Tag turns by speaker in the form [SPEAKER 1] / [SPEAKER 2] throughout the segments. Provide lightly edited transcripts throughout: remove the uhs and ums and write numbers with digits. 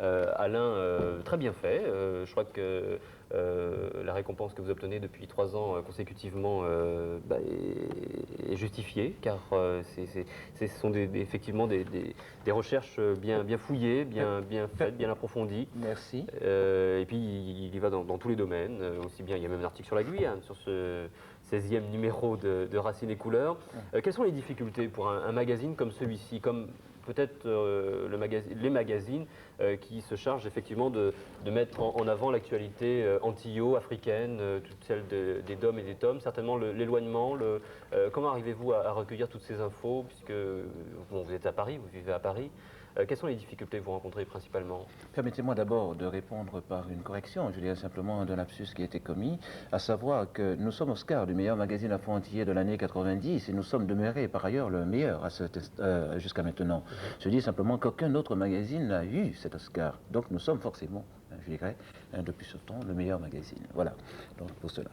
[SPEAKER 1] Alain, très bien fait. Je crois que la récompense que vous obtenez depuis 3 ans consécutivement est justifiée, car ce sont effectivement des recherches bien fouillées, bien faites, bien approfondies.
[SPEAKER 2] Merci.
[SPEAKER 1] Et puis il y va dans tous les domaines, aussi bien il y a même un article sur la Guyane, sur ce 16e numéro de Racines et Couleurs. Quelles sont les difficultés pour un magazine comme celui-ci, comme peut-être les magazines qui se chargent effectivement de mettre en avant l'actualité antillo-africaine, toute celle des DOM et des TOM, certainement l'éloignement, comment arrivez-vous à recueillir toutes ces infos, puisque bon, vous êtes à Paris, vous vivez à Paris. Quelles sont les difficultés que vous rencontrez principalement?
[SPEAKER 2] Permettez-moi d'abord de répondre par une correction, je dirais simplement d'un lapsus qui a été commis, à savoir que nous sommes Oscar du meilleur magazine afro-antillais de l'année 90 et nous sommes demeurés par ailleurs le meilleur jusqu'à maintenant. Je dis simplement qu'aucun autre magazine n'a eu cet Oscar, donc nous sommes forcément, je dirais, depuis ce temps, le meilleur magazine. Voilà, donc pour cela.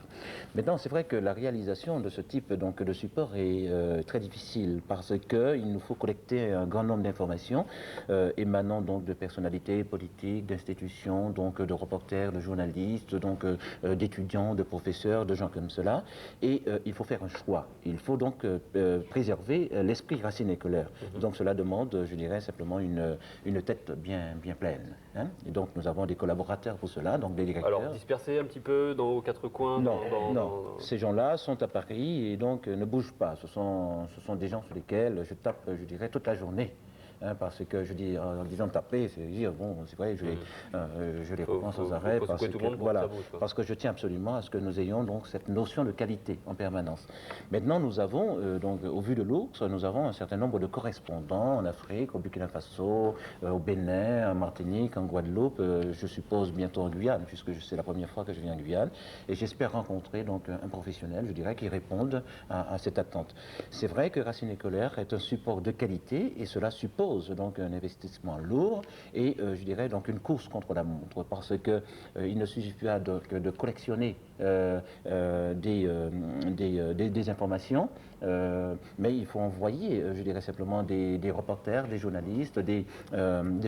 [SPEAKER 2] Maintenant, c'est vrai que la réalisation de ce type donc, de support est très difficile parce qu'il nous faut collecter un grand nombre d'informations émanant donc de personnalités politiques, d'institutions, donc de reporters, de journalistes, donc d'étudiants, de professeurs, de gens comme cela. Et il faut faire un choix. Il faut donc préserver l'esprit Racine et Couleurs. Donc cela demande, je dirais, simplement une tête bien pleine. Hein. Et donc nous avons des collaborateurs pour cela, donc des directeurs.
[SPEAKER 1] Alors dispersés un petit peu dans aux quatre coins?
[SPEAKER 2] Non, ces gens-là sont à Paris et donc ne bougent pas. Ce sont des gens sur lesquels je tape, je dirais, toute la journée. Hein, parce que je dis, en disant taper, c'est dire, bon, c'est vrai, je les reprends sans arrêt, parce que je tiens absolument à ce que nous ayons donc cette notion de qualité en permanence. Maintenant, nous avons, donc, au vu de l'ours, nous avons un certain nombre de correspondants en Afrique, au Burkina Faso, au Bénin, en Martinique, en Guadeloupe, je suppose bientôt en Guyane, puisque c'est la première fois que je viens en Guyane, et j'espère rencontrer donc un professionnel, je dirais, qui réponde à cette attente. C'est vrai que Racine et Couleurs est un support de qualité, et cela suppose donc un investissement lourd et je dirais donc une course contre la montre parce que il ne suffit pas de collectionner des informations, mais il faut envoyer, je dirais simplement des reporters, des journalistes, des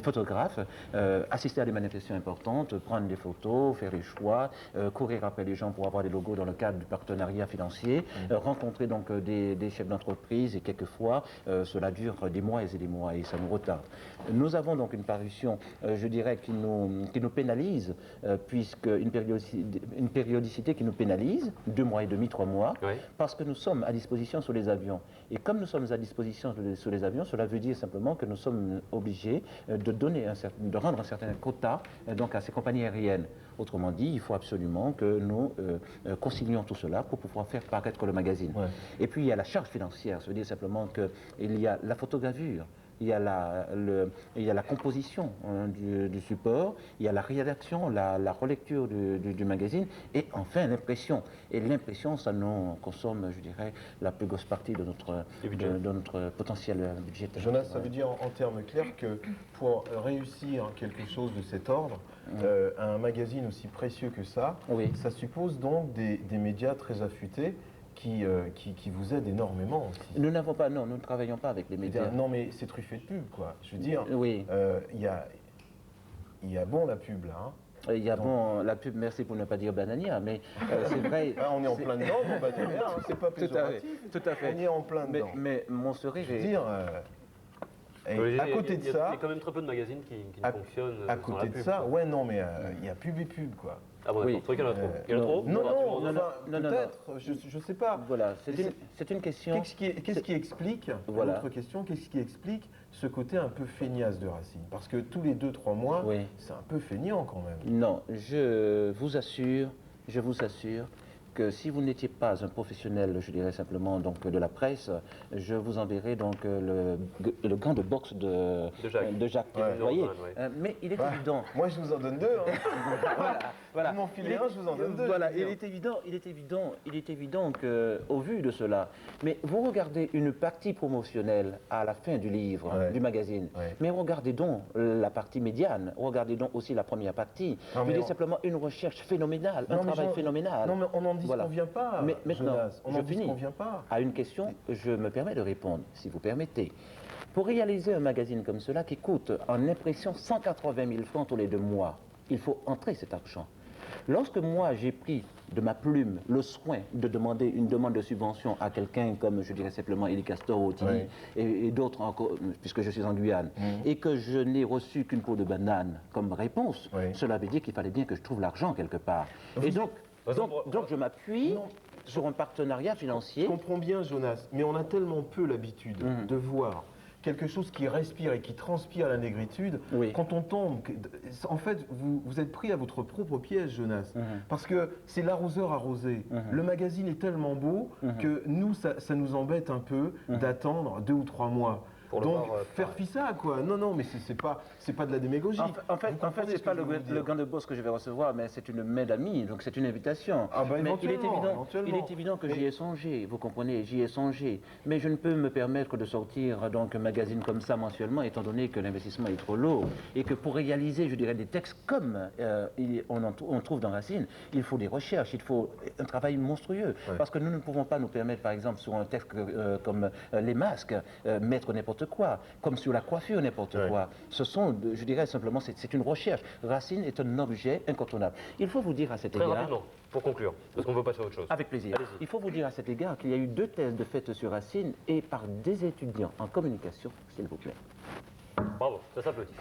[SPEAKER 2] photographes, assister à des manifestations importantes, prendre des photos, faire les choix, courir après les gens pour avoir des logos dans le cadre du partenariat financier, rencontrer donc des chefs d'entreprise et quelquefois cela dure des mois et des mois et ça nous retarde. Nous avons donc une parution, je dirais, qui nous pénalise, puisque une périodicité qui nous pénalise, 2 mois et demi, 3 mois, oui. Parce que nous sommes à disposition sur les avions. Et comme nous sommes à disposition sur les avions, cela veut dire simplement que nous sommes obligés de rendre un certain quota donc à ces compagnies aériennes. Autrement dit, il faut absolument que nous concilions tout cela pour pouvoir faire paraître le magazine. Ouais. Et puis il y a la charge financière, ça veut dire simplement qu'il y a la photogravure, il y a la composition du support, il y a la rédaction, la relecture du magazine et enfin l'impression. Et l'impression, ça nous consomme, je dirais, la plus grosse partie de notre potentiel budgétaire.
[SPEAKER 3] Jonas, ça veut dire en termes clairs que pour réussir quelque chose de cet ordre, un magazine aussi précieux que ça, oui. Ça suppose donc des médias très affûtés qui vous aide énormément aussi.
[SPEAKER 2] Nous n'avons pas, non, nous ne travaillons pas avec les médias.
[SPEAKER 3] Non, mais c'est truffé de pub, quoi. Je veux dire,
[SPEAKER 2] oui.
[SPEAKER 3] Il y a bon la pub, là. Hein.
[SPEAKER 2] Il y a bon la pub, merci pour ne pas dire banania, mais c'est vrai.
[SPEAKER 3] Ah, on est en plein dedans, bon, bah, très bien, hein, c'est pas péjoratif.
[SPEAKER 2] Tout à fait.
[SPEAKER 3] On est en plein dedans.
[SPEAKER 2] Mais mon sourire
[SPEAKER 3] je veux dire,
[SPEAKER 1] à côté de ça... Il y a quand même très peu de magazines qui fonctionnent
[SPEAKER 3] à côté de ça, ouais, non, mais il y a pub et pub, quoi.
[SPEAKER 1] Ah bon, oui. Il y en a trop. Il y en a trop?
[SPEAKER 3] Non, peut-être, je sais pas.
[SPEAKER 2] Voilà, c'est une question...
[SPEAKER 3] Qu'est-ce qui explique, l'autre question, qu'est-ce qui explique ce côté un peu feignasse de Racine? Parce que tous les 2-3 mois, oui. C'est un peu feignant quand même.
[SPEAKER 2] Non, je vous assure que si vous n'étiez pas un professionnel, je dirais simplement donc de la presse, je vous enverrai donc le gant de boxe de Jacques.
[SPEAKER 3] Ouais,
[SPEAKER 2] vous voyez, mais il est évident.
[SPEAKER 3] Moi, je vous en donne 2. Hein. Voilà. Vous m'en filez un, je vous en donne 2.
[SPEAKER 2] Voilà, il est évident qu'au vu de cela, mais vous regardez une partie promotionnelle à la fin du livre, du magazine, mais regardez donc la partie médiane, regardez donc aussi la première partie. Je dis simplement une recherche phénoménale, un travail phénoménal.
[SPEAKER 3] Non, mais on en dit qu'on vient pas.
[SPEAKER 2] Mais maintenant,
[SPEAKER 3] je finis. On vient pas.
[SPEAKER 2] À une question, je me permets de répondre, si vous permettez. Pour réaliser un magazine comme cela qui coûte en impression 180 000 francs tous les 2 mois, il faut entrer cet argent. Lorsque moi j'ai pris de ma plume le soin de demander une demande de subvention à quelqu'un comme, je dirais simplement, Élie Castor ou Tilly, et d'autres encore, puisque je suis en Guyane, et que je n'ai reçu qu'une peau de banane comme réponse, cela veut dire qu'il fallait bien que je trouve l'argent quelque part. Et donc je m'appuie sur un partenariat financier.
[SPEAKER 3] Je comprends bien, Jonas, mais on a tellement peu l'habitude de voir quelque chose qui respire et qui transpire la négritude, quand on tombe, en fait, vous êtes pris à votre propre piège, Jonas, parce que c'est l'arroseur arrosé. Le magazine est tellement beau que nous, ça nous embête un peu d'attendre 2 ou 3 mois. Donc, faire ça, quoi. Non, mais c'est pas de la démagogie.
[SPEAKER 2] En fait, c'est pas le gant de bosse que je vais recevoir, mais c'est une main d'amis, donc c'est une invitation.
[SPEAKER 3] Ah ben,
[SPEAKER 2] mais il est évident que j'y ai songé, vous comprenez, j'y ai songé. Mais je ne peux me permettre de sortir donc un magazine comme ça mensuellement, étant donné que l'investissement est trop lourd. Et que pour réaliser, je dirais, des textes comme on trouve dans Racine, il faut des recherches, il faut un travail monstrueux. Parce que nous ne pouvons pas nous permettre, par exemple, sur un texte comme les masques, mettre n'importe quoi, comme sur la coiffure, n'importe quoi. Ce sont, je dirais simplement, c'est une recherche. Racine est un objet incontournable. Il faut vous dire à cet égard...
[SPEAKER 1] Très rapidement, pour conclure, parce qu'on ne veut passer à autre chose.
[SPEAKER 2] Avec plaisir. Il faut vous dire à cet égard qu'il y a eu 2 thèses de faites sur Racine et par des étudiants en communication, s'il vous plaît.
[SPEAKER 1] Bravo, ça s'applaudit.